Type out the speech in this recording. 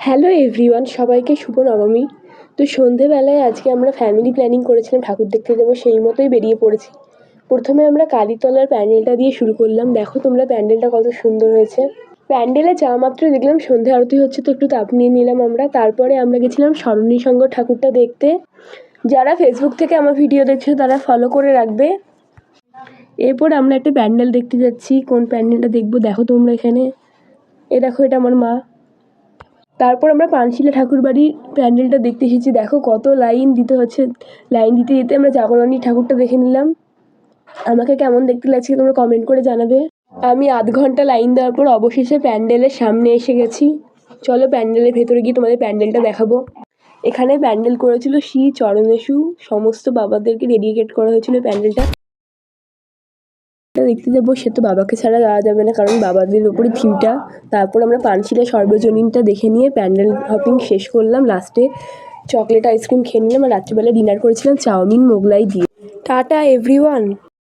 Hello everyone, সবাইকে শুভ নবমী। তো সন্ধেবেলায় আজকে আমরা ফ্যামিলি প্ল্যানিং করেছিলাম ঠাকুর দেখতে যাবো, সেই মতোই বেরিয়ে পড়েছি। প্রথমে আমরা কালীতলার প্যান্ডেলটা দিয়ে শুরু করলাম। দেখো তোমরা প্যান্ডেলটা কত সুন্দর হয়েছে। প্যান্ডেলে যাওয়া মাত্রই দেখলাম সন্ধে আরতি হচ্ছে, তো একটু তাপ নিয়ে নিলাম আমরা। তারপরে আমরা গেছিলাম সরণী সংঘ ঠাকুরটা দেখতে। যারা ফেসবুক থেকে আমার ভিডিও দেখছো তারা ফলো করে রাখবে। এরপর আমরা একটা প্যান্ডেল দেখতে যাচ্ছি। কোন প্যান্ডেলটা দেখবো দেখো তোমরা এখানে। দেখো, এটা আমার মা। তারপর আমরা পানশিলা ঠাকুরবাড়ির প্যান্ডেলটা দেখতে এসেছি। দেখো কত লাইন দিতে হচ্ছে। লাইন দিতে দিতে আমরা জাগরণী ঠাকুরটা দেখে নিলাম। আমাকে কেমন দেখতে লাগছে তোমরা কমেন্ট করে জানাবে। আমি আধ ঘন্টা লাইন দেওয়ার পর অবশেষে প্যান্ডেলের সামনে এসে গেছি। চলো প্যান্ডেলের ভেতরে গিয়ে তোমাদের প্যান্ডেলটা দেখাবো। এখানে প্যান্ডেল করেছিল শ্রী চরণেশু। সমস্ত বাবাদেরকে ডেডিকেট করা হয়েছিল প্যান্ডেলটা। দেখতে যাবো, সে তো বাবাকে ছাড়া যাওয়া যাবে না, কারণ বাবাদের ওপরই থিমটা। তারপর আমরা পানশিলা সর্বজনীনটা দেখে নিয়ে প্যান্ডেল হপিং শেষ করলাম। লাস্টে চকলেট আইসক্রিম খেয়ে নিলাম। আর রাত্রিবেলা ডিনার করেছিলাম চাউমিন মোগলাই দিয়ে। Tata everyone.